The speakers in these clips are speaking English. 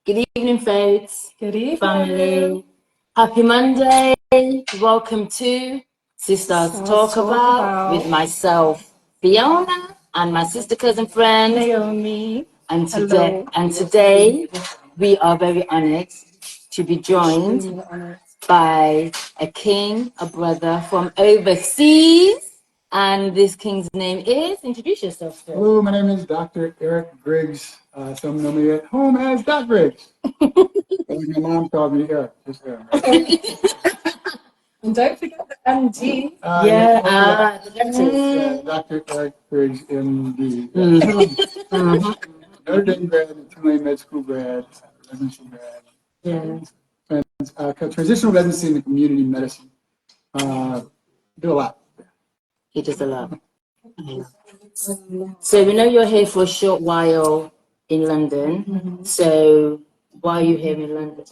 Good evening, folks. Good evening. Family. Happy Monday. Welcome to Sistarstalkabout with myself, Fiona, and my sister cousin friend, Naomi. And today we are very honored to be joined by a king, a brother from overseas. And this king's name is, introduce yourself, sir. Hello, my name is Dr. Eric Griggs. Some know me at home as Doc Griggs. My mom called me Eric. Just Eric. And don't forget the MD. Dr. Eric Griggs, MD. Notre Dame grad, Tulane Med School grad, residency grad. Transitional residency in the community medicine. Do a lot. He does a lot. So we know you're here for a short while in London. So why are you here in London?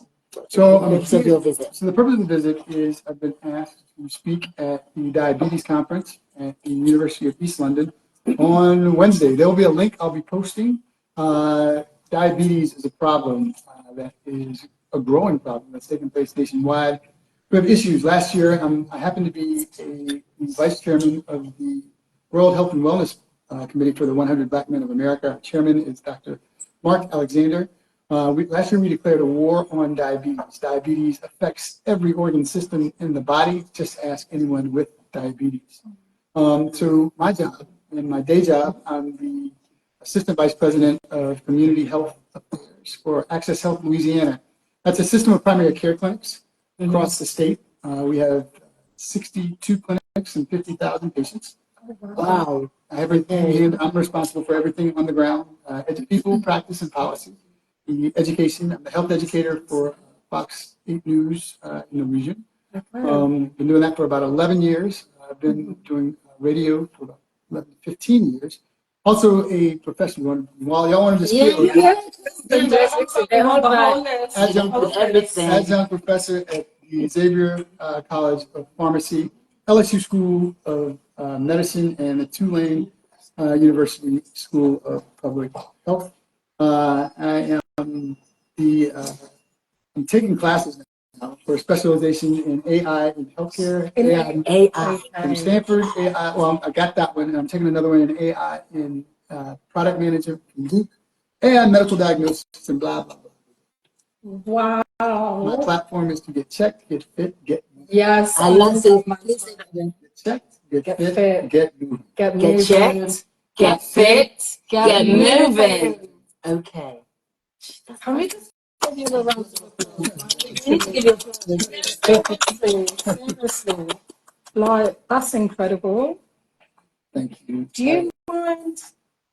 So your visit. So the purpose of the visit is I've been asked to speak at the diabetes conference at the University of East London on Wednesday. There will be a link I'll be posting. Diabetes is a problem that is a growing problem that's taking place nationwide. We have issues. Last year, I happened to be the vice chairman of the World Health and Wellness Committee for the 100 Black Men of America. Our chairman is Dr. Mark Alexander. Last year, we declared a war on diabetes. Diabetes affects every organ system in the body. Just ask anyone with diabetes. So my job, in my day job, I'm the assistant vice president of community health affairs for Access Health Louisiana. That's a system of primary care clinics across the state. We have 62 clinics and 50,000 patients. Wow. I'm responsible for everything on the ground, people, practice, and policy. The education, I'm the health educator for Fox 8 News in the region. Been doing that for about 11 years. I've been doing radio for about 11 to 15 years. Also a professional. While y'all wanted to speak, adjunct professor at the Xavier College of Pharmacy, LSU School of Medicine, and the Tulane University School of Public Health. I am I'm taking classes now for specialization in AI in healthcare. AI from Stanford. AI. Well, I got that one, and I'm taking another one in AI in product management from Duke. AI medical diagnosis and blah blah blah. Wow. My platform is to get checked, get fit, get moved. Yes. I love it. Get checked, get fit, fit, get moved. Get checked, get fit, get moving. Okay. Can we just give you a round of applause? Seriously. Like, that's incredible. Thank you. Do you mind?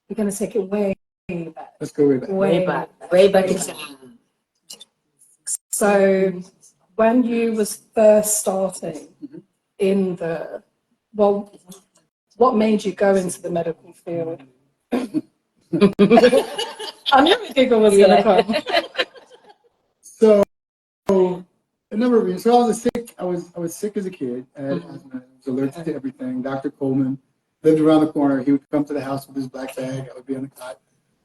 We're going to take it way back. Let's go way back. Way back in time. So, when you was first starting in the, well, what made you go into the medical field? I knew a giggle was going to come. So, a number of reasons. So I was sick as a kid. I was allergic to everything. Dr. Coleman lived around the corner. He would come to the house with his black bag. I would be on the cot,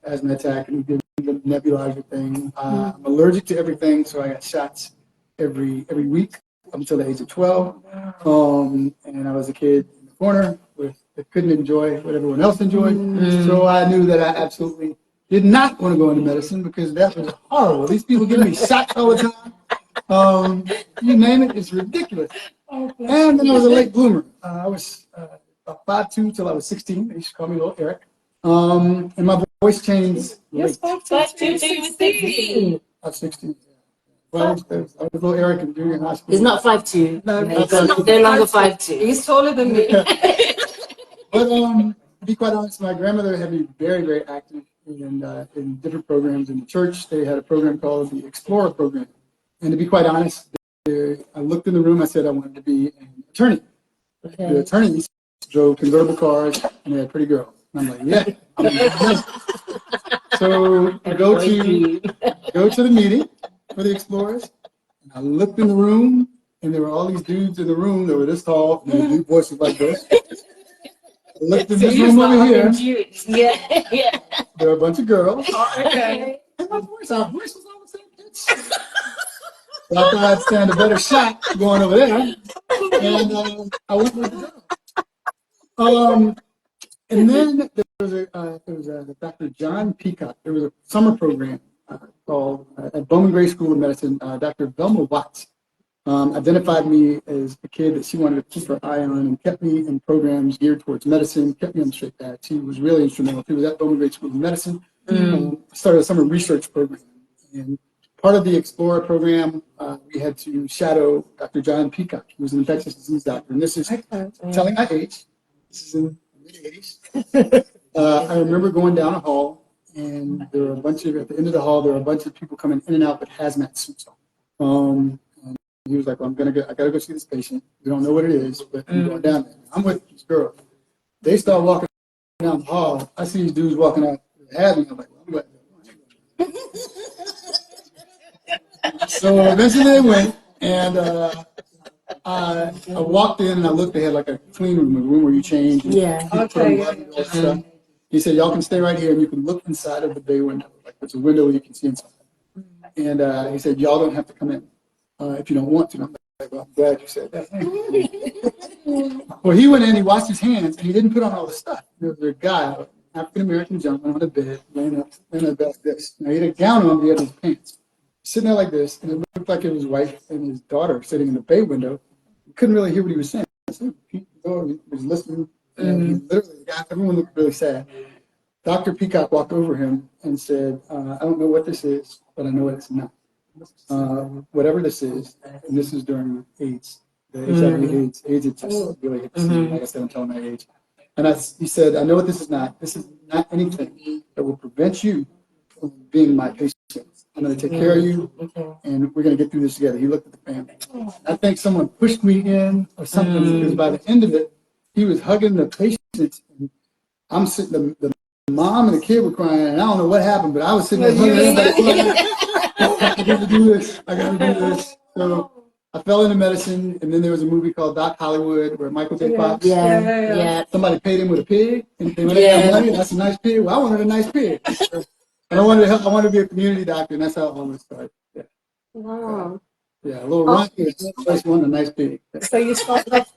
asthma attack, and he'd give me the nebulizer thing. I'm allergic to everything, so I got shots every week up until the age of 12. And I was a kid in the corner that couldn't enjoy what everyone else enjoyed. So I knew that I absolutely did not want to go into medicine because that was horrible. These people give me shots all the time. You name it, it's ridiculous. And then I was a late bloomer. I was about 5'2" till I was 16. They used to call me Little Eric. And my voice changed. Yes, 5'2", 16. I was 16. Well, I was Little Eric in junior high school. He's not 5'2". No, he's no longer 5'2". He's taller than me. But to be quite honest, my grandmother had me very, very active in different programs in the church. They had a program called the Explorer Program. And to be quite honest, I looked in the room, I said I wanted to be an attorney. Okay. The attorneys drove convertible cars and they had pretty girls. And I'm like, yeah. So I go to the meeting for the Explorers. And I looked in the room and there were all these dudes in the room that were this tall and their deep voices like this. I looked in this room over here. Yeah. There were a bunch of girls. Okay. And my voice was all the same So I thought I'd stand a better shot going over there, and I went with the girl. And then there was a Dr. John Peacock. There was a summer program called at Bowman Gray School of Medicine. Dr. Velma Watts identified me as a kid that she wanted to keep her eye on and kept me in programs geared towards medicine, kept me on the straight path. She was really instrumental. She was at Bowman Gray School of Medicine. Started a summer research program. And part of the Explorer program, we had to shadow Dr. John Peacock, who was an infectious disease doctor. And this is telling my age. This is in the 80s. I remember going down a hall, and there were at the end of the hall, there were a bunch of people coming in and out with hazmat suits on. And he was like, well, I gotta go see this patient. We don't know what it is, but I'm going down there. I'm with this girl. They start walking down the hall. I see these dudes walking out with a hazmat. I'm like, well, I'm glad. So eventually they went, and I walked in and I looked. They had like a clean room, a room where you change. Stuff. He said, y'all can stay right here and you can look inside of the bay window. Like there's a window you can see inside. And he said, y'all don't have to come in if you don't want to. I'm like, well, I'm glad you said that. Well, he went in, he washed his hands, and he didn't put on all the stuff. There was a guy, African-American gentleman on a bed, laying up like this. Now, he had a gown on the end of his pants, sitting there like this, and it looked like it was his wife and his daughter sitting in the bay window. We couldn't really hear what he was saying. So he was listening. And he literally everyone looked really sad. Dr. Peacock walked over him and said, I don't know what this is, but I know what it's not. Whatever this is, and this is during AIDS, the HIV AIDS had just really hit the scene. Like I said, I'm telling my age. And he said, I know what this is not. This is not anything that will prevent you from being my patient. I'm going to take care of you, and we're going to get through this together. He looked at the family. I think someone pushed me in or something, because by the end of it, he was hugging the patients, and I'm sitting, the mom and the kid were crying, and I don't know what happened, but I was sitting there hugging everybody. I got to do this. I got to do this. So I fell into medicine, and then there was a movie called Doc Hollywood where Michael J. Fox, somebody paid him with a pig, and they went out money. That's a nice pig. Well, I wanted a nice pig. And I wanted to help. I wanted to be a community doctor, and that's how all this started. Yeah. Wow. Yeah, a little rocky. Just wanted a nice pig. So you started off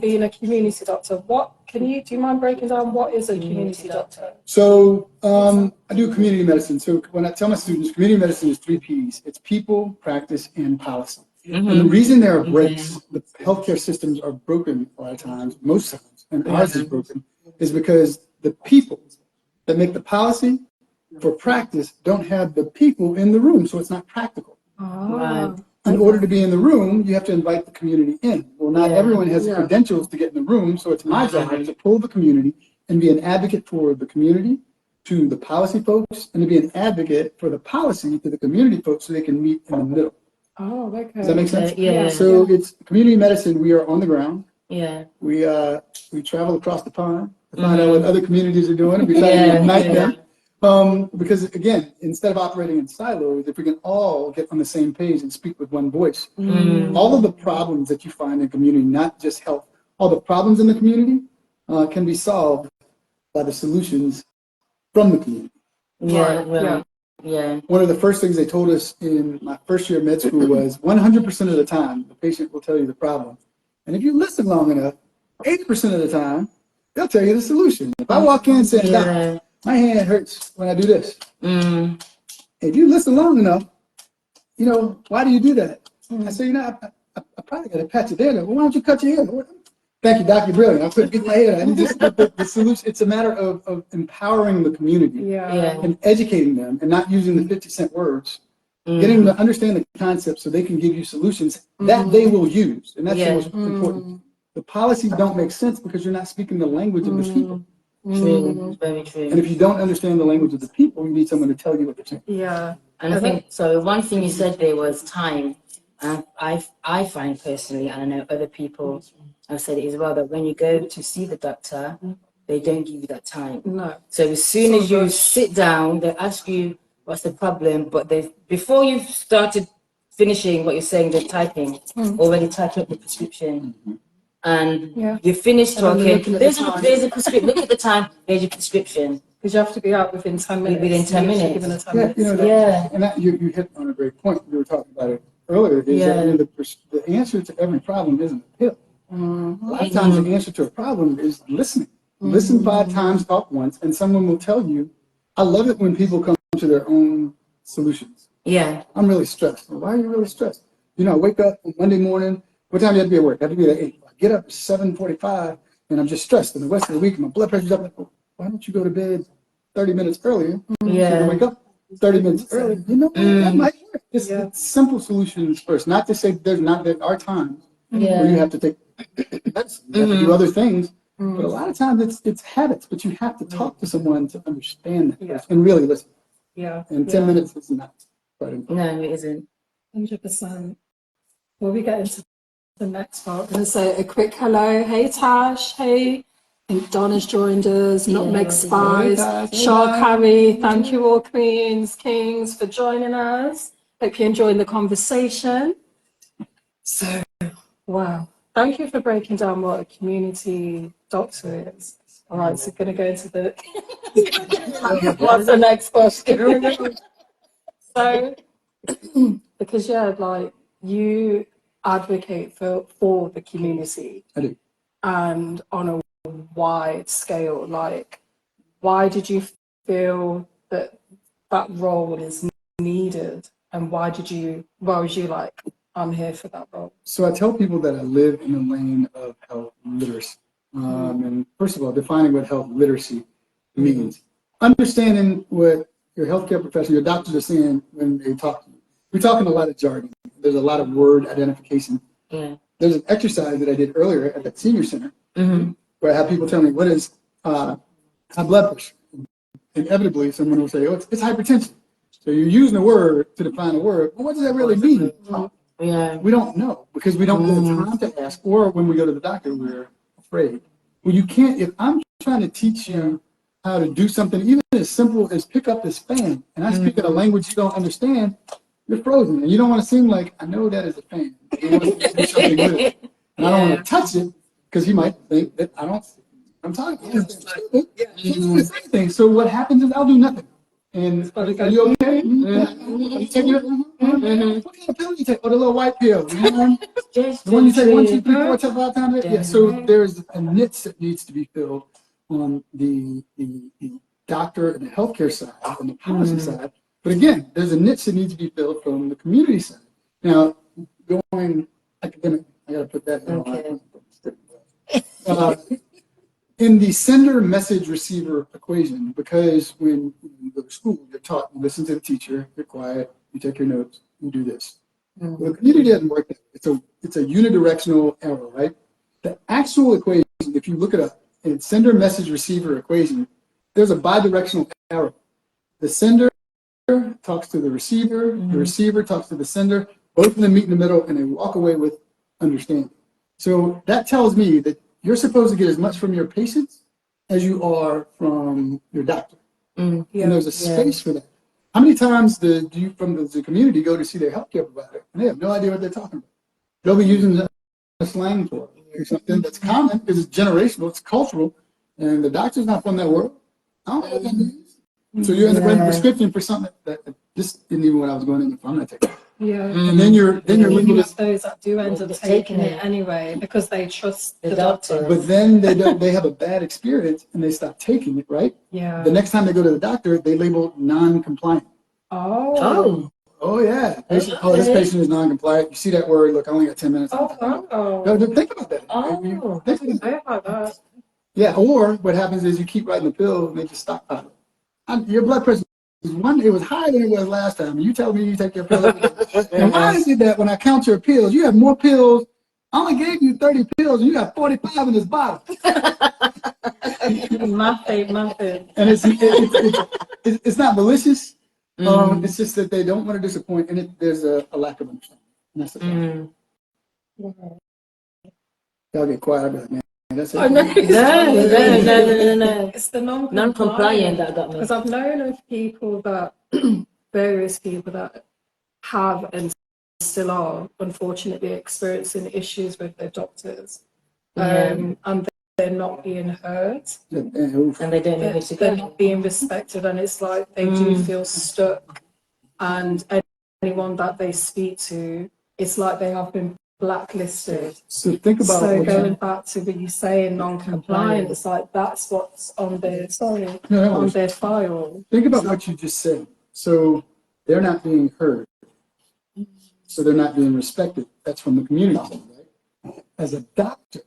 being a community doctor. Do you mind breaking down what is a community doctor? So I do community medicine. So when I tell my students, community medicine is 3 Ps. It's people, practice, and policy. And the reason there are breaks, the healthcare systems are broken a lot of times, most times, and ours is broken, is because the people that make the policy for practice don't have the people in the room, so it's not practical. In order to be in the room, you have to invite the community in. Well, not everyone has the credentials to get in the room, so it's my job to pull the community and be an advocate for the community to the policy folks, and to be an advocate for the policy to the community folks so they can meet in the middle. Oh, okay. Does that make sense? Yeah. So it's community medicine. We are on the ground. Yeah. We travel across the pond to find out what other communities are doing, and we try to unite them. Because again, instead of operating in silos, if we can all get on the same page and speak with one voice, all of the problems that you find in community, not just health, all the problems in the community can be solved by the solutions from the community. One of the first things they told us in my first year of med school was 100% of the time, the patient will tell you the problem. And if you listen long enough, 80% of the time, they'll tell you the solution. If I walk in and say, Doc, my hand hurts when I do this. If you listen long enough, why do you do that? I say, I probably got to pat your hair. Well, why don't you cut your hair? Thank you, Doc. You're brilliant. I couldn't get my head out. Just the solution. It's a matter of empowering the community and educating them, and not using the 50-cent words. Getting them to understand the concept so they can give you solutions that they will use, and that's the most important. The policies don't make sense because you're not speaking the language of the people. True, very true. And if you don't understand the language of the people, you need someone to tell you what they're saying. Yeah. And I think so. One thing you said there was time. I find personally, and I know other people have said it as well, that when you go to see the doctor, they don't give you that time. No. So as soon as you sit down, they ask you what's the problem, but before you've started finishing what you're saying, they're typing, already typing up the prescription. And you finish talking, there's a prescription, look at the time, there's your prescription. Because you have to be out within 10 minutes. Within 10 minutes. Given a 10 Yeah, minutes. you know, and that, you hit on a great point. We were talking about it earlier. Is that, you know, the answer to every problem isn't a pill. A lot of times the answer to a problem is listening. Listen 5 times, talk once, and someone will tell you. I love it when people come to their own solutions. Yeah. I'm really stressed. Well, why are you really stressed? You know, I wake up on Monday morning. What time do you have to be at work? I have to be at 8. I get up at 7:45, and I'm just stressed. And the rest of the week, my blood pressure's up. Like, well, why don't you go to bed 30 minutes earlier? So you can wake up 30 minutes early. You know, that might work. It's simple solutions first. Not to say there are times where you have to take medicine. You have to do other things. But a lot of times it's habits. But you have to talk to someone to understand that first and really listen. Yeah. And 10 minutes is not quite enough. No, it isn't. 100%. Well, we get into the next part. I'm going to say a quick hello. Hey, Tash. Hey. I think Donna's joined us. Nutmeg Spies. Shah Carrie. Thank you all, queens, kings, for joining us. Hope you're enjoying the conversation. So, wow. Thank you for breaking down what a community doctor is. All right, so going to go into the... What's the next question? So, because, yeah, like, you advocate for the community. I do. And on a wide scale, like, why did you feel that that role is needed? And why was you like, I'm here for that role? So I tell people that I live in the lane of health literacy. And first of all, defining what health literacy means. Understanding what your healthcare professional, your doctors are saying when they talk to you. We're talking a lot of jargon. There's a lot of word identification. Yeah. There's an exercise that I did earlier at that senior center where I have people tell me, what is high blood pressure? Inevitably, someone will say, oh, it's hypertension. So you're using a word to define a word. Well, what does that really mean? Yeah. We don't know because we don't get the time to ask, or when we go to the doctor, we're afraid. Well, you can't, if I'm trying to teach you how to do something, even as simple as pick up this fan, and I speak in a language you don't understand, you're frozen. And you don't want to seem like, I know that is a fan. You want to do something with it. And I don't want to touch it because you might think that I'm talking. So what happens is I'll do nothing. And are you okay? Are you taking it? What kind of pill do you take? Oh, the little white pill. The one you take 1, 2, 3, 4, 5 times. Yeah. So there's a niche that needs to be filled on the doctor and the healthcare side and the policy side. But again, there's a niche that needs to be filled from the community side. Now, going academic, I got to put that in. In the sender message receiver equation, because when you go to school, you're taught, you listen to the teacher, you're quiet, you take your notes, you do this. Well, the community doesn't work that way. It's a unidirectional arrow, right? The actual equation, if you look it up, in sender message receiver equation, there's a bidirectional arrow. The sender talks to the receiver talks to the sender, both of them meet in the middle, and they walk away with understanding. So that tells me that you're supposed to get as much from your patients as you are from your doctor. And there's a space for that. How many times do you from the community go to see their healthcare provider and they have no idea what they're talking about? They'll be using a slang for it or something that's common because it's generational, it's cultural, and the doctor's not from that world. I don't know what that means. So you end up writing a prescription for something that this isn't even what I was going in for. I'm not taking it. And then you're you have those that do end up taking it anyway because they trust the doctor. But then they have a bad experience and they stop taking it, right? Yeah. The next time they go to the doctor, they label non-compliant. Oh yeah. This patient is non-compliant. You see that word? Look, I only got 10 minutes. Think about that. Think about that. Yeah. Or what happens is you keep writing the pill and they just stop. Your blood pressure. It was higher than it was last time. You tell me you take your pills. And why is it that when I count your pills, you have more pills? I only gave you 30 pills, and you got 45 in this bottle. Nothing. And it's not malicious. It's just that they don't want to disappoint, and there's a lack of understanding. And that's the problem. Y'all get quiet about it, man. That's it. No. It's the non-compliant that got me. Because I've known of people that, various people that have and still are, unfortunately, experiencing issues with their doctors. And they're not being heard, And they don't know who to they're go. not being respected, and it's like they do feel stuck, and anyone that they speak to, it's like they have been blacklisted. So think about So what going back to what you say, non-compliant, it's like that's what's on their on their file. think about what you just said. So they're not being heard. So they're not being respected. That's from the community, right? As a doctor,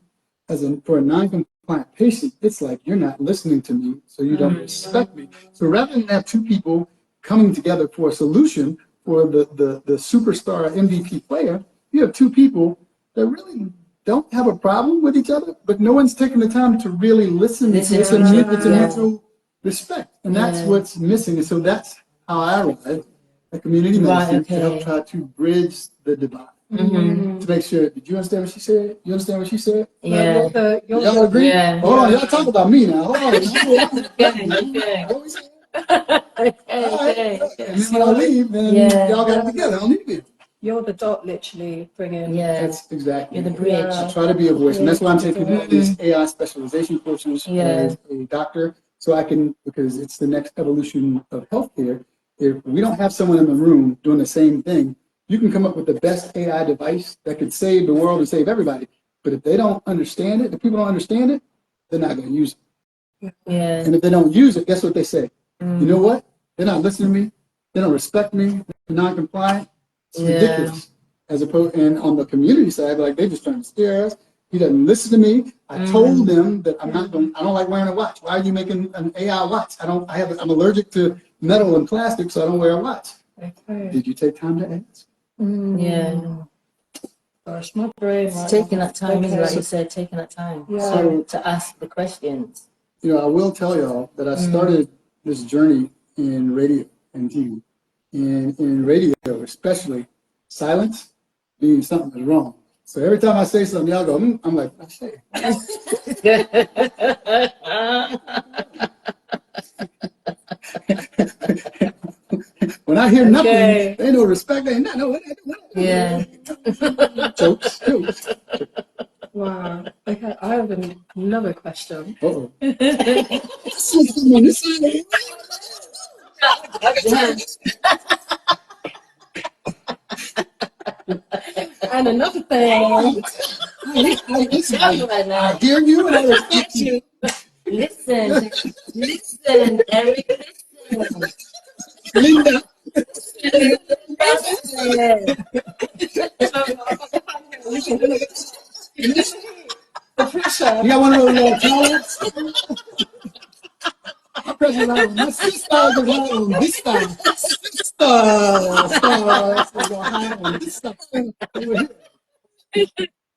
for a non-compliant patient, it's like you're not listening to me, so you don't respect me. So rather than have two people coming together for a solution for the superstar MVP player, you have two people that really don't have a problem with each other, but no one's taking the time to really listen. It's a mutual respect, and that's what's missing. And so that's how I arrived at community medicine to help try to bridge the divide. To make sure, did you understand what she said? You understand what she said? Yeah. Y'all agree? Yeah. Hold on, y'all talk about me now. Hold on. Okay. What we saying? Okay. And then when I leave, then y'all got it together. I don't need to be. You're the dot, literally bringing. That's exactly. You're the bridge. I try to be a voice, and that's why I'm taking all these AI specialization courses as a doctor, so I can, because it's the next evolution of healthcare. If we don't have someone in the room doing the same thing, you can come up with the best AI device that could save the world and save everybody. But if they don't understand it, if people don't understand it, they're not going to use it. Yeah. And if they don't use it, guess what they say? You know what? They're not listening to me. They don't respect me. They're non-compliant. It's ridiculous. As opposed, and on the community side, like they're just trying to scare us. He doesn't listen to me. I told them that I don't like wearing a watch. Why are you making an AI watch? I'm allergic to metal and plastic, so I don't wear a watch. Okay. Did you take time to ask? Yeah. Gosh, my brain. It's taking that time, isn't it? Like you said, taking that time. Yeah. So to ask the questions. You know, I will tell y'all that I started this journey in radio and TV. And in radio, especially, silence means something is wrong. So every time I say something, y'all go, I'm like, I say. When I hear nothing, they no respect. They not no. Yeah. Jokes. Wow. Okay, I have another question. Uh-oh. And another thing. I hear you and I respect you. Listen, Eric, listen. Linda. Patricia. You got one of those little towels? My pressure's on. My sister is on this side.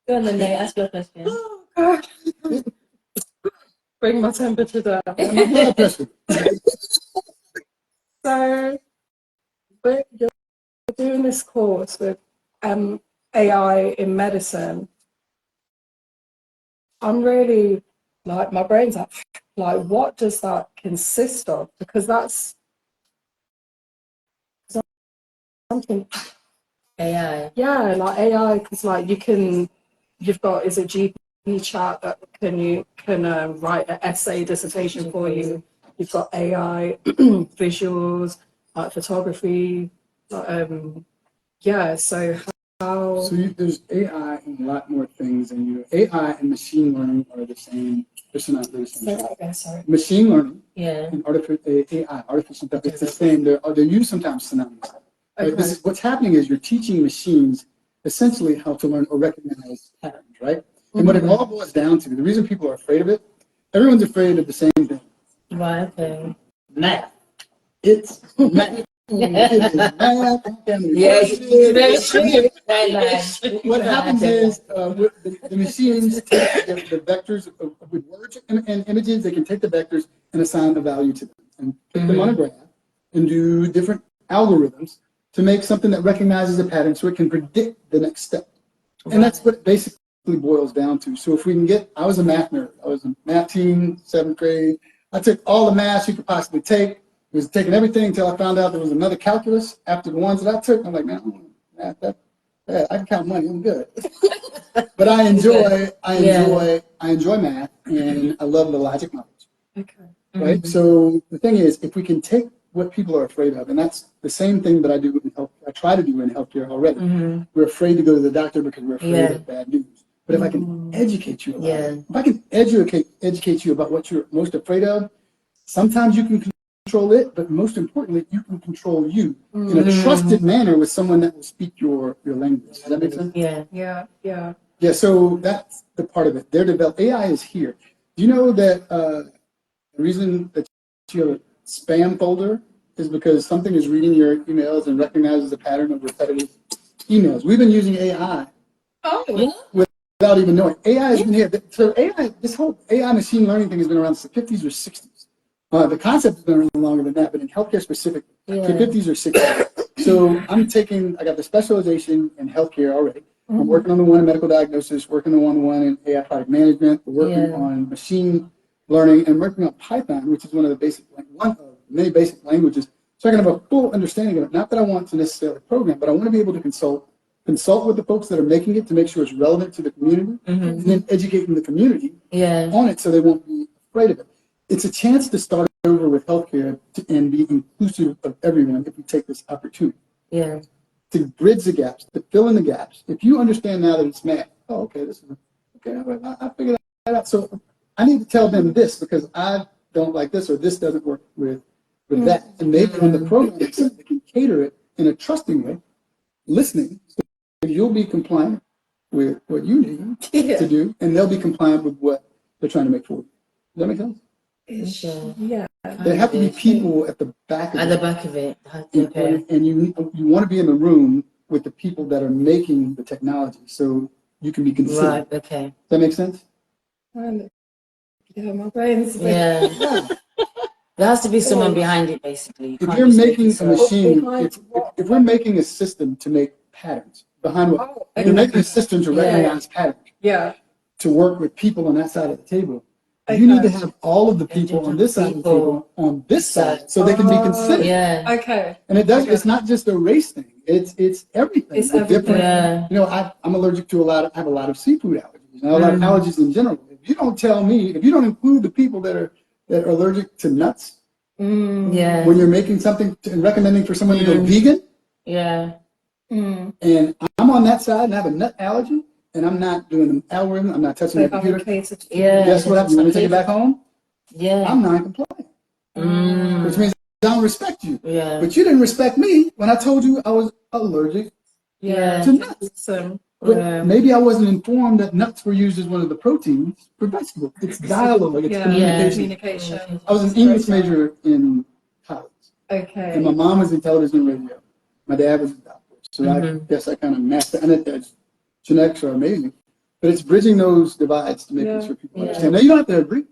Go on then, Nate, ask your question. Bring my temperature down. My blood pressure. So, you're doing this course with AI in medicine. I'm really, like, my brain's like, what does that consist of? Because that's something. AI. Yeah, like AI, because like you've got, is it GP chat that can write an essay dissertation for you. You've got AI, visuals, like photography. Yeah, so how? So there's AI and a lot more things, and AI and machine learning are the same. They're not the same. Say that again, sorry. Machine learning and AI, artificial intelligence, it's the same. They're used sometimes synonymous. Right? Okay. What's happening is you're teaching machines essentially how to learn or recognize patterns, right? And what it all boils down to, the reason people are afraid of it, everyone's afraid of the same thing. Right, okay. Math. It's math. It is math. Yes. What happens is the machines take the vectors with words and images, they can take the vectors and assign a value to them and put them on a graph and do different algorithms to make something that recognizes a pattern so it can predict the next step. And that's what it basically boils down to. So if we can get, I was a math nerd. I was a math team, 7th grade. I took all the math you could possibly take. I was taking everything until I found out there was another calculus after the ones that I took. I'm like, man, I don't want math. Yeah, I can count money. I'm good. But I enjoy math, and I love the logic knowledge. Okay. Right. Mhm. So the thing is, if we can take what people are afraid of, and that's the same thing that I do in health, I try to do in healthcare already. Mhm. We're afraid to go to the doctor because we're afraid Yeah. of bad news. But if I can educate you about Yeah. it, if I can educate you about what you're most afraid of, sometimes you can control it, but most importantly, you can control you in a trusted manner with someone that will speak your language. Does that make sense? Yeah. Yeah. Yeah. Yeah. So that's the part of it. AI is here. Do you know that the reason that you have a spam folder is because something is reading your emails and recognizes a pattern of repetitive emails. We've been using AI Oh. without even knowing. AI has been here. So AI, this whole AI machine learning thing has been around since the 50s or 60s. The concept has been around longer than that, but in healthcare specifically, the 50s or 60s. So I got the specialization in healthcare already. I'm working on the one in medical diagnosis, working on the one in AI product management, working on machine learning, and working on Python, which is one of many basic languages. So I can have a full understanding of it. Not that I want to necessarily program, but I want to be able to consult with the folks that are making it to make sure it's relevant to the community, and then educating the community on it so they won't be afraid of it. It's a chance to start over with healthcare and be inclusive of everyone if we take this opportunity. Yeah. To bridge the gaps, to fill in the gaps. If you understand now that it's math, I figured that out. So I need to tell them this because I don't like this or this doesn't work with that. And maybe on the programming side, they can cater it in a trusting way, listening. So you'll be compliant with what you need to do, and they'll be compliant with what they're trying to make for you. Does that make sense? Yeah. There have to be people at the back of At it. the back of it. And you want to be in the room with the people that are making the technology so you can be considered. Right. Okay. Does that make sense? Yeah, my brain's Yeah. There has to be someone behind it, basically. If you're making a machine, if we're making a system to make patterns behind what you're making a system to recognize patterns. Yeah. To work with people on that side of the table. You need to have all of the people on this side of the table on this side so they can be considered. Yeah. Okay. And it's not just a race thing. It's everything. It's everything. Yeah. I'm allergic to I have a lot of seafood allergies. And a lot of allergies in general. If you don't include the people that are allergic to nuts Yeah. when you're making something and recommending for someone to go vegan, Yeah. and I'm on that side and I have a nut allergy, and I'm not doing an algorithm, I'm not touching the computer. Yeah. Guess what happens? You want me to take it back home? Yeah. I'm non-compliant. Which means I don't respect you. Yeah. But you didn't respect me when I told you I was allergic to nuts. But maybe I wasn't informed that nuts were used as one of the proteins for vegetables. It's dialogue, it's communication. I was an English major in college. Okay. And my mom was in television and radio. My dad was a doctor. So I guess I kind of mastered it. Genetics are amazing, but it's bridging those divides to making sure people understand. Now you don't have to agree,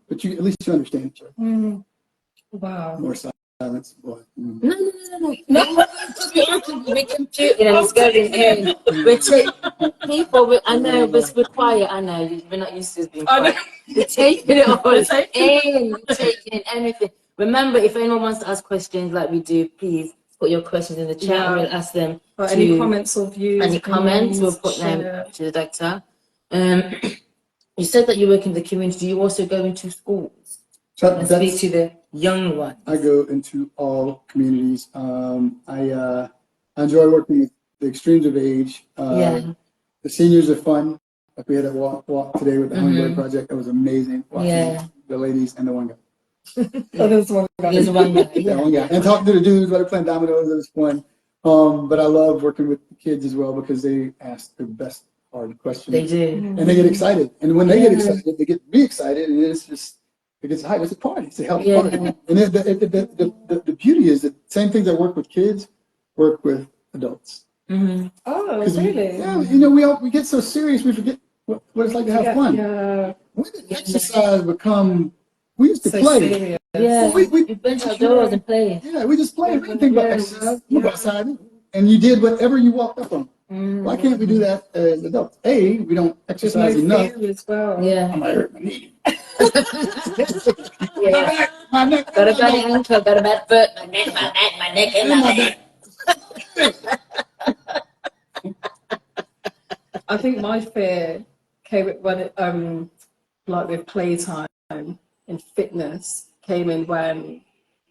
but at least you understand each other. Wow. More silence, boy. No. We're computing and it's going in. I know, but we're quiet. I know, we're not used to this being quiet. We're taking it all in. We're taking in anything. Remember, if anyone wants to ask questions like we do, please put your questions in the chat and we'll ask them. Any comments or views? Any comments, we'll put them to the doctor. You said that you work in the community. Do you also go into schools and speak to the young ones? I go into all communities. I enjoy working with the extremes of age. The seniors are fun. Like we had a walk today with the Hummingbird Project. That was amazing. Watching the ladies and the one guy. There's one guy. There's one guy. One guy. And talking to the dudes while they're playing dominoes. It was fun. But I love working with the kids as well because they ask the best hard questions. They do. And they get excited. And when they get excited, they get me excited. And it's just, it gets hype. It's a party. It's a healthy party. And the beauty is that same things that work with kids work with adults. Oh, really? We get so serious, we forget what it's like to have fun. Yeah. When did exercise become, we used to play. Serious. Yeah, we went outdoors and played. Yeah, we just played. We didn't think about exercise. You go outside and you did whatever you walked up on. Why can't we do that as adults? We don't exercise enough. As well. Yeah. I might hurt my knee. My neck. Got a bad ankle, got a bad foot. My neck, and my neck. I think my fear came when it, like with playtime in fitness, came in when,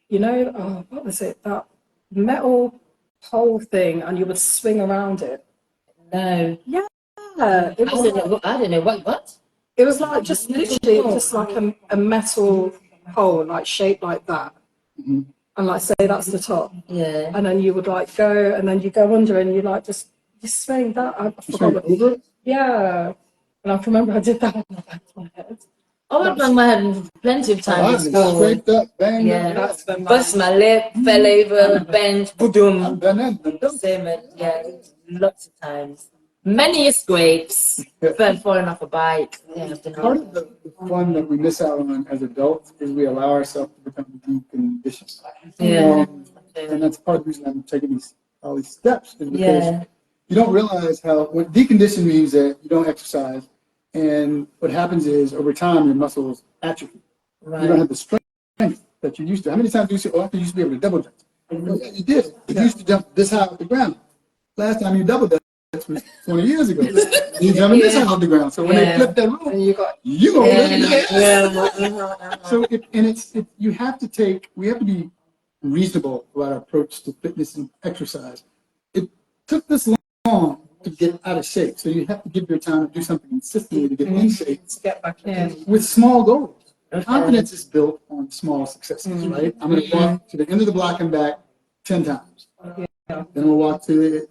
what was it, that metal pole thing, and you would swing around it. No. Yeah, I don't know what. it was like just literally just like a metal pole, like shaped like that. Mm-hmm. And like say that's the top. Yeah. And then you would like go, and then you go under, and you like just you swing that. I forgot what. Over it? Yeah. And I can remember I did that on the back of my head. I went bang my head plenty of times in school. Scraped up, banged Yeah. up. That's when Bust my lip, fell over, bench, boom. Same, yeah, lots of times. Many scrapes, falling off a bike. Yeah, Part of the fun that we miss out on as adults is we allow ourselves to become deconditioned. Yeah. And that's part of the reason I'm taking all these steps is because you don't realize what decondition means that you don't exercise. And what happens is over time, your muscles atrophy. Right. You don't have the strength that you used to. How many times do you say, I used to be able to double dutch? Well, yeah, you did. You used to jump this high off the ground. Last time you double dutch was 20 years ago. You jumping this high off the ground. So when they flip that rule, you go So we have to be reasonable about our approach to fitness and exercise. It took this long to get out of shape. So you have to give your time to do something consistently to get in shape. to get back in. With small goals. Confidence is built on small successes, right? I'm going to walk to the end of the block and back 10 times. Then we'll walk to the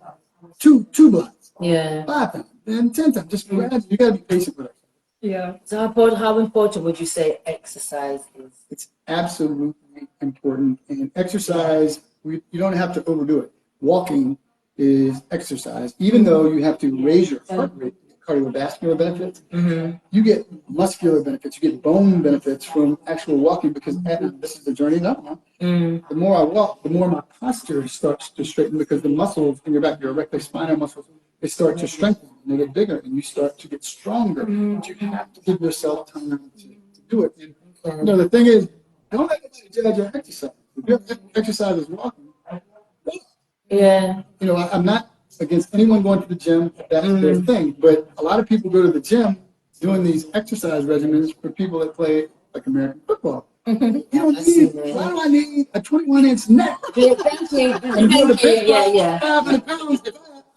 two blocks. 5 times. Then 10 times. Just gradually. You got to be patient with it. Yeah. So how important would you say exercise is? It's absolutely important. And exercise, you don't have to overdo it. Walking is exercise. Even though you have to raise your heart rate, cardiovascular benefits, you get muscular benefits, you get bone benefits from actual walking because this is the journey now. The more I walk, the more my posture starts to straighten because the muscles in your back, your erectospinal muscles, they start to strengthen and they get bigger and you start to get stronger. But you have to give yourself time to do it. And the thing is, don't let anybody judge your exercise. If your exercise is walking, I'm not against anyone going to the gym if that's their thing, but a lot of people go to the gym doing these exercise regimens for people that play like American football. You don't need, why do I need a 21-inch net? Yeah, thank you. And go to baseball, 500 pounds.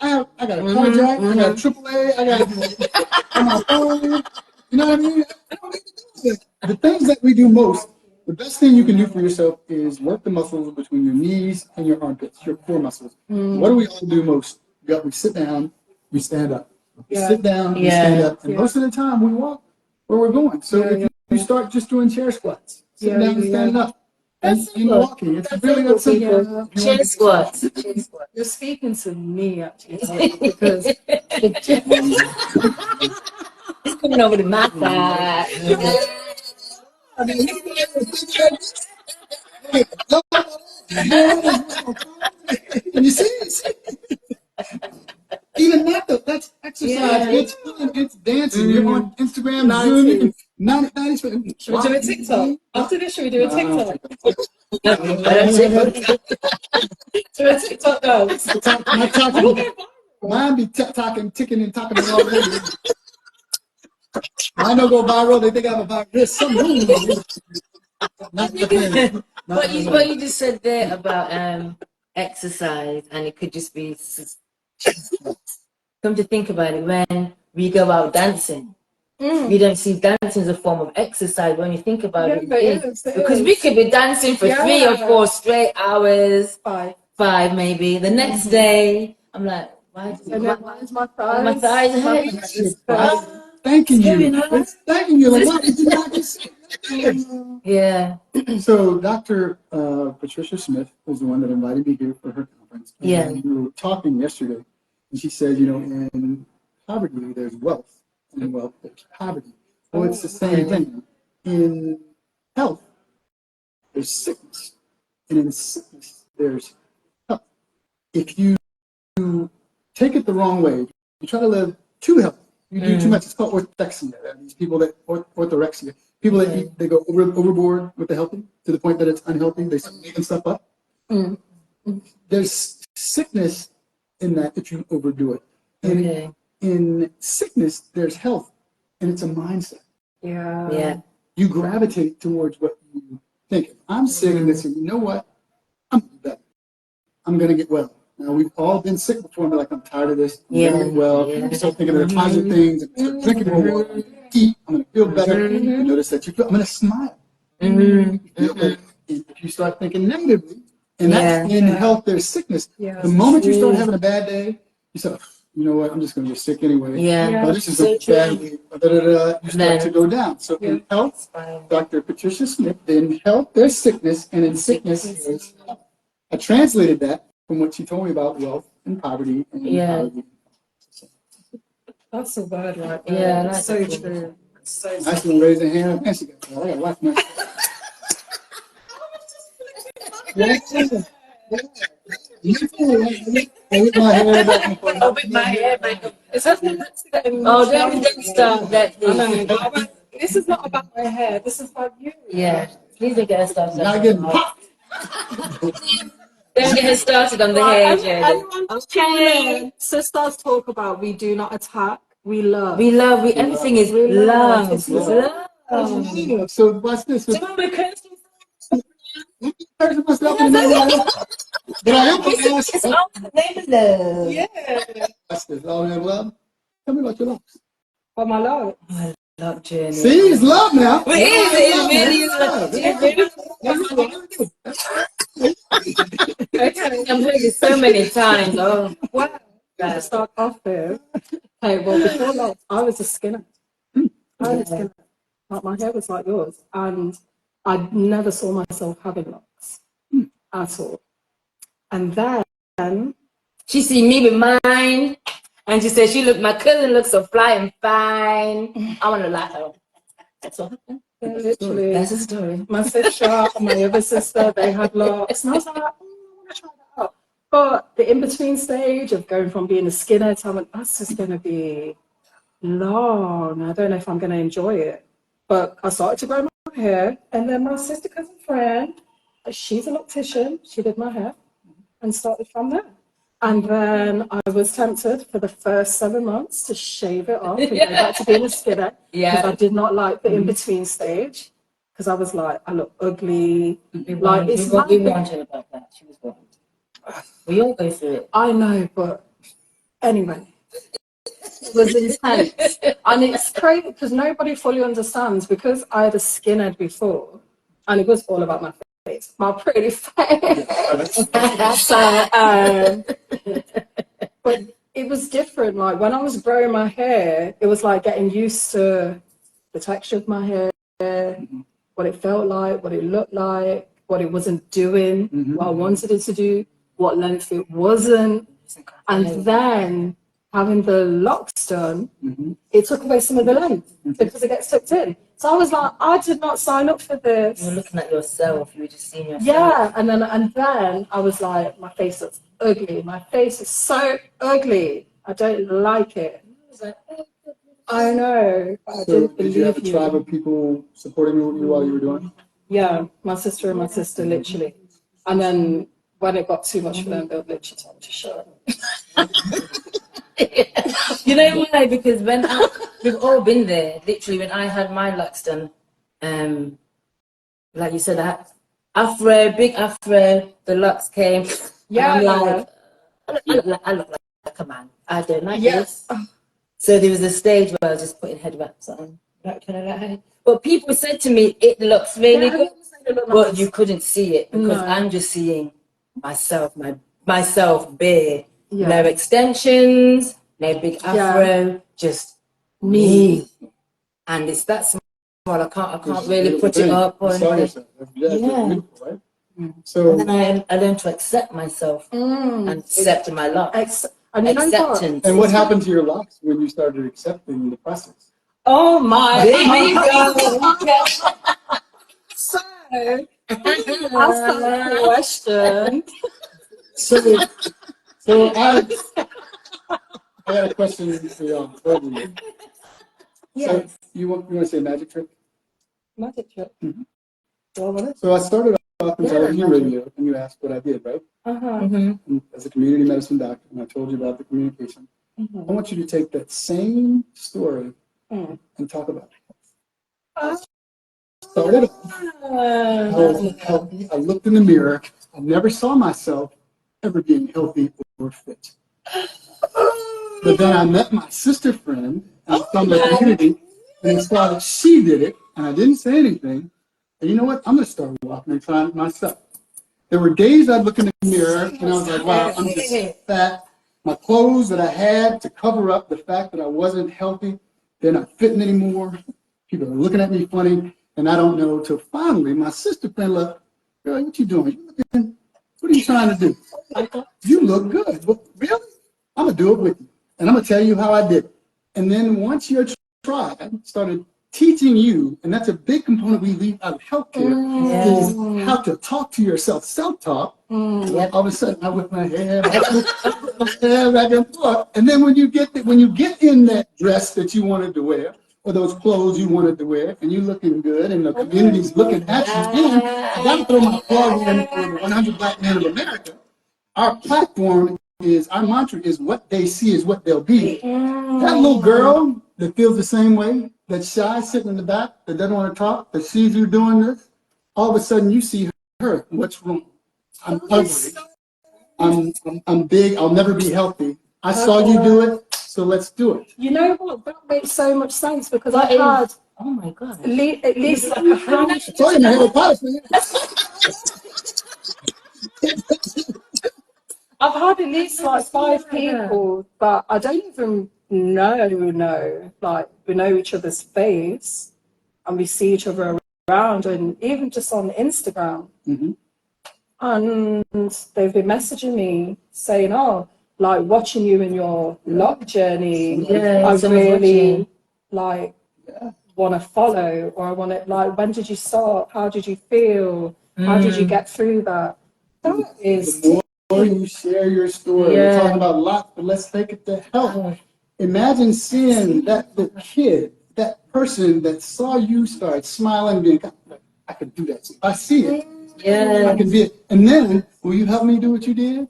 I got a carjack, I got AAA, I got on my phone. You know what I mean? I don't need to do this. The things that we do most, the best thing you can do for yourself is work the muscles between your knees and your armpits, your core muscles. What do we all do most? We sit down, we stand up. We sit down, we stand up. And most of the time we walk where we're going. So if you start just doing chair squats, sitting down and standing up, and walking. It's really that simple. Chair squats. You're speaking to me actually because He's coming over to my side. And you see, even that though, that's exercise. It's fun. It's dancing. You're on Instagram, Zoom. 90 should we do a TikTok? After this, should we do a TikTok? Do a TikTok dance. Mine be ticking and talking all day. Mine don't go viral. They think I'm about this. What you just said there about exercise, and it could just be. Come to think about it, when we go out dancing, we don't see dancing as a form of exercise. When you think about it is. Because we could be dancing for 3 or 4 straight hours, 5 maybe. The next day, I'm like, why is my thighs hurt? Thanking you. It's thanking you. Like, why did you not just Yeah. So Dr. Patricia Smith was the one that invited me here for her conference. And we were talking yesterday, and she said, in poverty there's wealth, and in wealth there's poverty. Well, it's the same thing. In health, there's sickness, and in sickness there's health. If you take it the wrong way, you try to live too healthy. You do too much. It's called orthorexia. These people that orthorexia. People that eat, they go overboard with the healthy to the point that it's unhealthy. They start making stuff up. There's sickness in that if you overdo it. And in sickness, there's health, and it's a mindset. Yeah. You gravitate towards what you think. If I'm sick and they say, you know what? I'm better. I'm going to get well. Now, we've all been sick before and be like, I'm tired of this. I'm going to get well. You start thinking of the positive things. I'm going to start drinking more water. I'm going to eat. I'm going to feel better. You notice that you feel, I'm going to smile. You feel better. And if you start thinking negatively, and that's in health, there's sickness. Yeah. The moment you start having a bad day, you say, you know what, I'm just going to get sick anyway. Oh, this is a bad week. You start to go down. So in health, Dr. Patricia Smith, in health, there's sickness, and in sickness, there's health. I translated that from what she told me about wealth and poverty and poverty. That's a word right there. Yeah, that's so true. So Nice one, raise a hand. Man, she got that. I got watch my. With my hair back. Oh, with my hair back. It's happening. Oh, don't start that thing. This is not about my hair. This is about you. Yeah. Please don't get us started. Not getting popped. Don't get us started on the hair, Jody. Okay. Sisters talk about we do not attack. We love. We love. Everything is love. It's love. So what's this? Did I help It's all in the name of love. Yeah. What's this? All in love? Tell me about your love. For my love. My love journey. See, it's love now. It really is love. I've heard it so many times. Oh, wow. To start off with. Hey, well, before love, I was a skinner. Like, my hair was like yours. And I never saw myself having locks at all. And then she see me with mine, and she said my cousin looks so fly and fine. I want to laugh at her. That's what happened. Yeah, literally. That's the story. My sister and my other sister, they had locks. And I was like, I want to try that out. But the in-between stage of going from being a skinhead to having, that's just going to be long. I don't know if I'm going to enjoy it. But I started to grow my hair. And then my sister cousin friend, she's an optician. She did my hair and started from there. And then I was tempted for the first 7 months to shave it off and go back to being a skinhead. Because I did not like the in-between stage. Because I was like, I look ugly. We warned her about that. She was warned. We all go through it. I know, but anyway. It was intense. And it's crazy because nobody fully understands because I had a skinhead before. And it was all about my face. My pretty face. But it was different. Like when I was growing my hair, it was like getting used to the texture of my hair, what it felt like, what it looked like, what it wasn't doing, what I wanted it to do, what length it wasn't. And then having the locks done, it took away some of the length because it gets tucked in. So I was like, I did not sign up for this. You were looking at yourself. You were just seeing yourself. Yeah, and then I was like, my face looks ugly. My face is so ugly. I don't like it. I know. But I didn't did you have a tribe of people supporting you while you were doing it? Yeah, my sister and my sister, literally. And then when it got too much for them, they would literally tell me to shut up. You know why? Because we've all been there. Literally, when I had my locks done, like you said, big afro, the locks came. Yeah, I'm like, I look like a man. I don't like this. So there was a stage where I was just putting head wraps on. But people said to me, it looks really good, but you couldn't see it because I'm just seeing myself, myself bare. No extensions, no big afro, just me. And it's that small. I can't really put it up. Or anything. Right? So and then I learned to accept myself and accept my locks. Acceptance. And what happened to your locks when you started accepting the process? Oh my! So ask that question. So I got a question for y'all. Yes. So you want to say magic trick? Magic trick. So I started off in television radio, and you asked what I did, right? And as a community medicine doctor, and I told you about the communication. I want you to take that same story and talk about it. Started off, I wasn't healthy. I looked in the mirror. I never saw myself ever being healthy or fit. But then I met my sister friend from the community, and I saw that she did it, and I didn't say anything. And you know what? I'm going to start walking and trying it myself. There were days I'd look in the mirror, and I was like, wow, I'm just fat. My clothes that I had to cover up the fact that I wasn't healthy, they're not fitting anymore. People are looking at me funny, and I don't know. Till finally, my sister friend looked, girl, what you doing? What are you trying to do? You look good. Well, really? I'm going to do it with you. And I'm going to tell you how I did it. And then once your tribe started teaching you, and that's a big component we leave out of healthcare, is how to talk to yourself, self-talk. All of a sudden, I whip my hair back and forth. And then when you get in that dress that you wanted to wear, or those clothes you wanted to wear, and you're looking good, and the community's looking at you, and I got to throw my plug in for the 100 Black Men of America. Our platform is, our mantra is, what they see is what they'll be. That little girl that feels the same way, that's shy, sitting in the back, that doesn't want to talk, that sees you doing this, all of a sudden you see her. What's wrong? I'm ugly. I'm big. I'll never be healthy. I saw you do it, so let's do it. You know what? That makes so much sense because I've had, oh my God, at least like a I told you, man, I've had at least like 5 people, but I don't even know, like we know each other's face and we see each other around and even just on Instagram. And they've been messaging me saying, oh, like watching you in your log journey, I really like want to follow, or I want to, like, when did you start? How did you feel? How did you get through that? That is... The more you share your story, we're talking about lots, but let's take it to health. Imagine seeing that the kid, that person that saw you start smiling, being, I can do that. I see it. I can be it. And then, will you help me do what you did?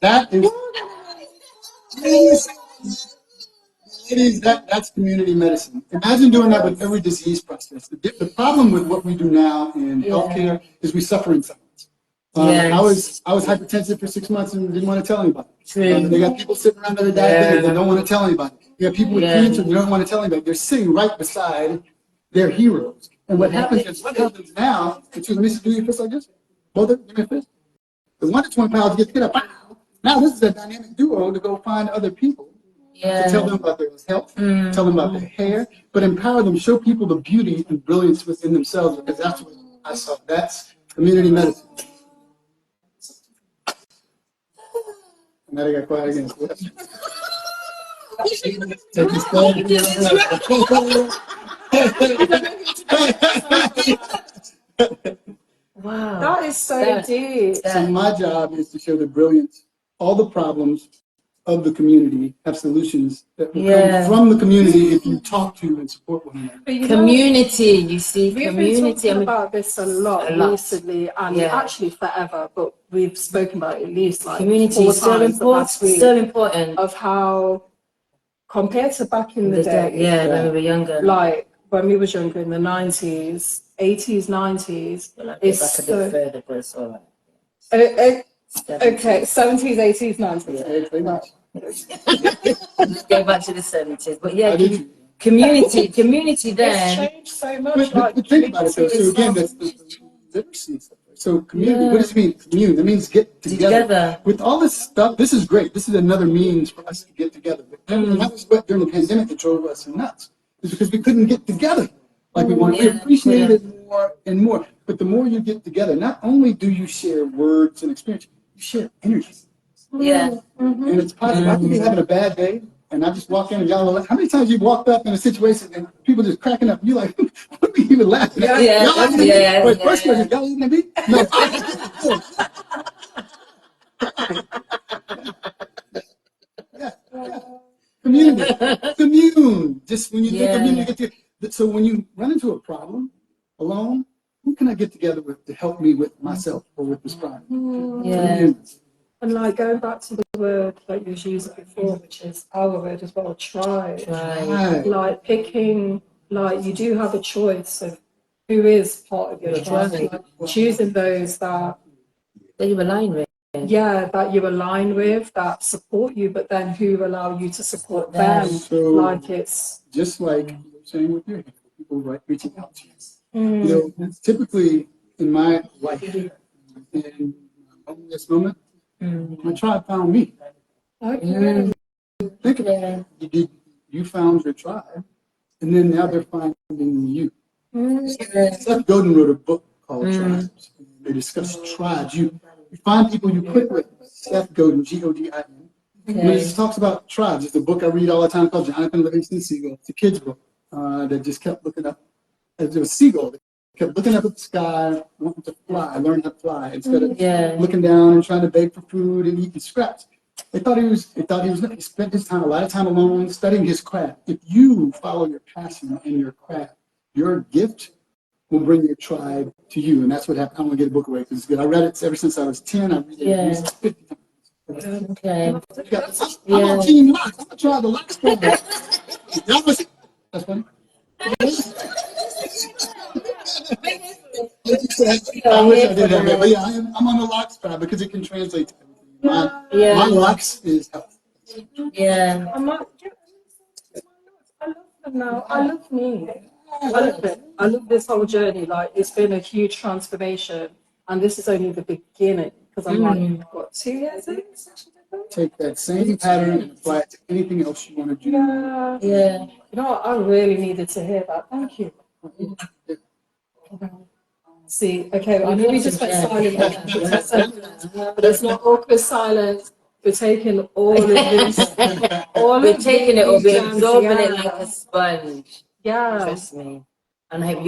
That is, ladies, that's community medicine. Imagine doing that with every disease process. The problem with what we do now in healthcare is we suffer in silence. I was hypertensive for 6 months and didn't want to tell anybody. They got people sitting around that are diabetic that don't want to tell anybody. You got people with cancer that don't want to tell anybody. They're sitting right beside their heroes. And what happens now, excuse me, do your fist like this? Both of them, give me a fist. The 1 to 20 pounds get up. Now this is a dynamic duo to go find other people to tell them about their health, tell them about their hair, but empower them, show people the beauty and brilliance within themselves, because that's what I saw. That's community medicine. And now they got quiet again. Take this Wow. That is so deep. So my job is to show the brilliance, all the problems of the community have solutions that will come from the community if you talk to and support one another. Community, you see, we've community. Been talking about this a lot recently, and actually forever, but we've spoken about it at least like community 4 is so times important, so important. Of how, compared to back in the day, when we were younger, like when we was younger in the 90s, 80s, 90s, it's back a bit further, but it's all right. Okay, 70s, 80s, 90s. Let's go back to the 70s. But yeah, community then. It's changed so much. But think about it though. So again, that's the literacy stuff. So community, what does it mean? Commune, that means get together. With all this stuff, this is great. This is another means for us to get together. But that was what during the pandemic that drove us nuts. It's because we couldn't get together like we wanted. We appreciated it more and more. But the more you get together, not only do you share words and experience, you share energy. And it's positive. I could be having a bad day, and I just walk in and y'all are like, how many times you've walked up in a situation and people just cracking up? You like, what are you even laughing at? Y'all laughing at me? Wait, first question, y'all laughing at me? No. Commune. Just when you think community, so when you run into a problem alone, who can I get together with to help me with myself or with this project? Yeah. And like going back to the word that you was using before, which is our word as well, tribe. Right. Like picking, like you do have a choice of who is part of your tribe. Like choosing those that you align with. that you align with, that support you, but then who allow you to support them. So Like it's just like you were saying with your people reaching out to you. You know, typically in my life, in this moment, my tribe found me. okay. Think about it. You found your tribe, and then now they're finding you. Seth Godin wrote a book called Tribes. They discuss tribes. You find people you click with. Seth Godin, Godin. When he talks about tribes, it's a book I read all the time called Jonathan Livingston Seagull. It's a kid's book that just kept looking up. As a seagull, that kept looking up at the sky, wanting to fly, learn how to fly instead of looking down and trying to beg for food and eating scraps. He spent his time, a lot of time alone, studying his craft. If you follow your passion and your craft, your gift will bring your tribe to you. And that's what happened. I'm going to get a book away because it's good. I read it ever since I was 10. I read it at least 50 times. Okay. I'm on Team Locks. I'm going to try the Locks program. That's funny. I wish I did have that. But yeah, I'm on the Locks tribe because it can translate to everything. My Locks is health. Yeah. I'm like, I love them now. I love me. I love it. I love this whole journey. Like it's been a huge transformation, and this is only the beginning. Because I'm like, what, 2 years in? Take that same pattern and apply it to anything else you want to do. Yeah. Yeah. You know what? I really needed to hear that. Thank you. See, okay, I know we just went silent, but it's not awkward silence. We're taking all of this. We're taking it or we're absorbing it yeah. like a sponge. Yeah. Trust me. And I hope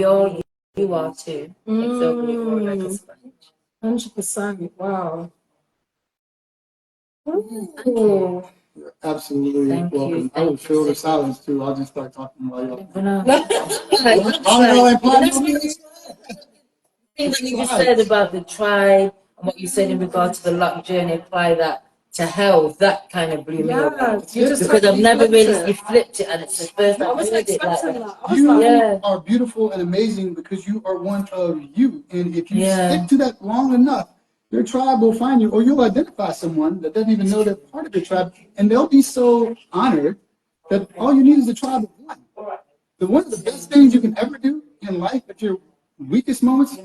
you are too. Absorbing it all like a sponge. 100%. Wow. Ooh. You're absolutely Thank welcome. you. I will Thank fill you. the silence too. I'll just start talking while you're. Thing that you just said about the tribe and what you said in regard to the luck journey, apply that to health. That kind of blew me away because I've never really flipped it, and it's the first time I heard it like that. You are beautiful and amazing because you are one of you, and if you stick to that long enough, your tribe will find you, or you'll identify someone that doesn't even know they're part of your tribe, and they'll be so honored that all you need is a tribe of one. One of the best things you can ever do in life at your weakest moments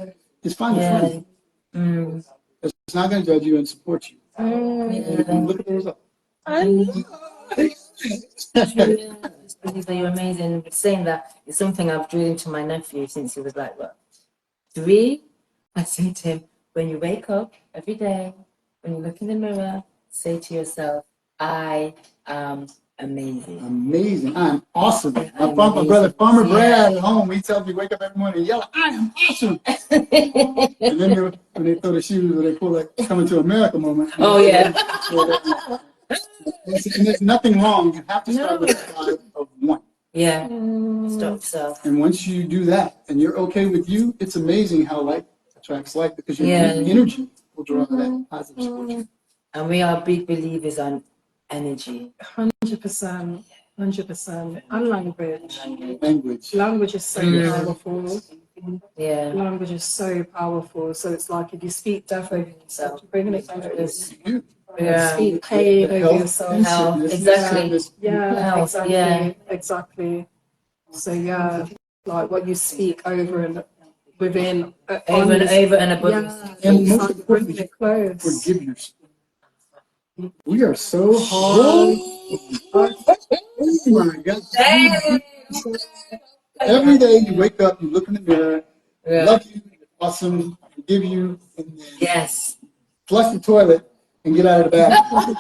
is find a friend that's not going to judge you and support you. And look at the result. I know. Just believe that you're amazing. But saying that is something I've drilled into my nephew since he was like, what, 3? I say to him, when you wake up every day, when you look in the mirror, say to yourself, I am amazing. Amazing. I'm awesome. My brother, Farmer Brad at home, he tells me, wake up every morning and yell, I am awesome. And then when they throw the shoes or they pull that coming to America moment. Oh, yeah. And there's nothing wrong. You have to start with a tribe of one. Yeah. Stop self. And once you do that and you're okay with you, it's amazing how like attracts like because your energy will draw that positive support. And we are big believers on energy. 100%. 100%. And language. Language is so powerful. Yeah. Language is so powerful. So it's like if you speak death over yourself, bringing it close. Speak pain over yourself. Health. Exactly. Yeah, Health. exactly. So yeah, like what you speak over and within, over and over and above. Yeah, and most importantly, forgive yourself. We are so hard. Oh my God. Every day you wake up, you look in the mirror, love you, awesome, I forgive you, and then flush the toilet and get out of the bathroom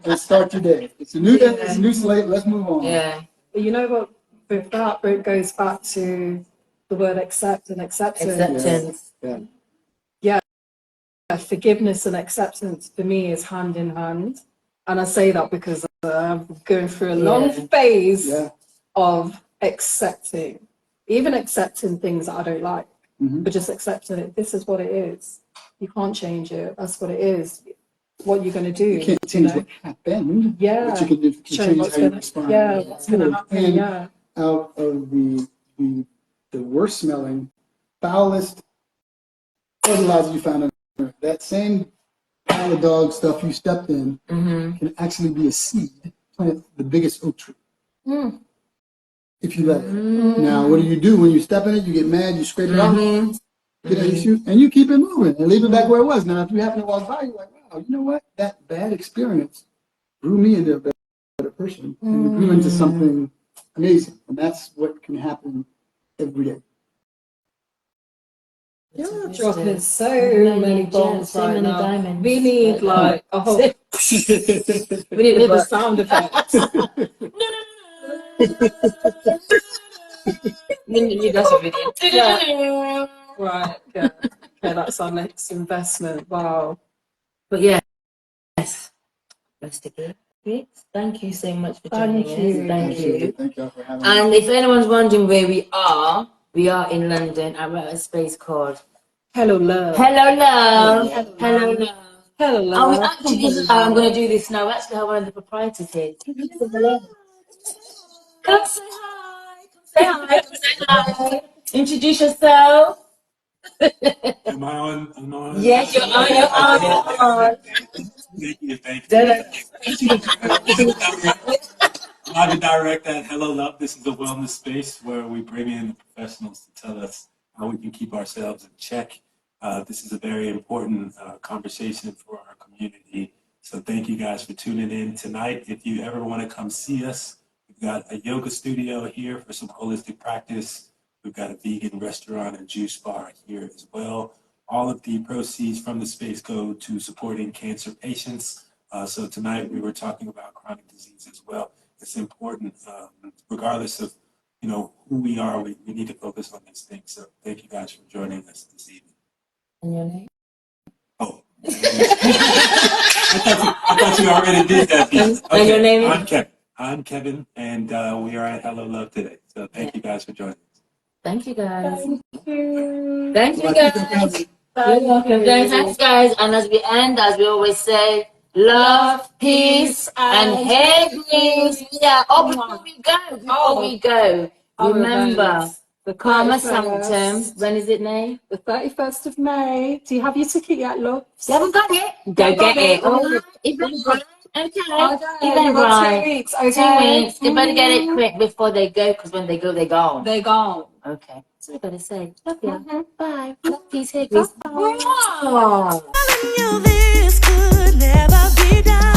and start your day. It's a new day, it's a new slate, let's move on. Yeah. But you know what, with that, it goes back to the word accept and acceptance. Yeah. Forgiveness and acceptance for me is hand in hand. And I say that because I'm going through a long phase of accepting, even accepting things that I don't like. but just accepting it. This is what it is. You can't change it. That's what it is. What you're going to do. You can't change what happened. Yeah. But you can change how you respond. Yeah, what's going to happen. And yeah. out of the worst smelling, foulest fertilizer you found on earth, that same pile of dog stuff you stepped in can actually be a seed, plant the biggest oak tree. If you let it. Now, what do when you step in it? You get mad, you scrape it off, and you keep it moving and leave it back where it was. Now, if you happen to walk by, you're like, wow, you know what? That bad experience grew me into a better person and it grew into something amazing. And that's what can happen every day. You're dropping so many bombs right now. Diamonds. We need like a whole. We need a sound effects. That's a video. Yeah. Right. Yeah. Okay, that's our next investment. Wow. But yes, rest of it. Griggs, thank you so much for joining us. Thank you. Thank you for having me. And if anyone's wondering where we are in London at a space called Hello, love. Hello Love. Hello Love. Hello, And love. we actually, I'm going to do this now. We actually have one of the proprietors here. Come say hi. Come say hi. Introduce yourself. Am I on? Yes, you're on. Thank you. I'm the director at Hello Love. This is a wellness space where we bring in the professionals to tell us how we can keep ourselves in check. This is a very important conversation for our community. So thank you guys for tuning in tonight. If you ever want to come see us, we've got a yoga studio here for some holistic practice. We've got a vegan restaurant and juice bar here as well. All of the proceeds from the space go to supporting cancer patients. So tonight we were talking about chronic disease as well. It's important, regardless of who we are, we need to focus on these things. So thank you guys for joining us this evening. And your name? Oh, I thought you already did that. And your name is? I'm Kevin, and we are at Hello Love today. So thank you guys for joining us. Thank you guys. Thank you. Thank you guys. You're welcome. Thanks guys. And as we end, as we always say, love, peace, and hey Griggs. Yeah. Oh, before we go, remember the Karma Sanctum. When is it, Nay? The 31st of May. Do you have your ticket yet, love? You haven't got it? Go get it. Oh, Eventbrite. Okay. Eventbrite. 2 weeks. 2 weeks. You better get it quick before they go, because when they go, they're gone. They're gone. Okay. That's what I gotta say. Love you. Bye. Love, peace, hey Bye. Griggs. Telling you this could never be done.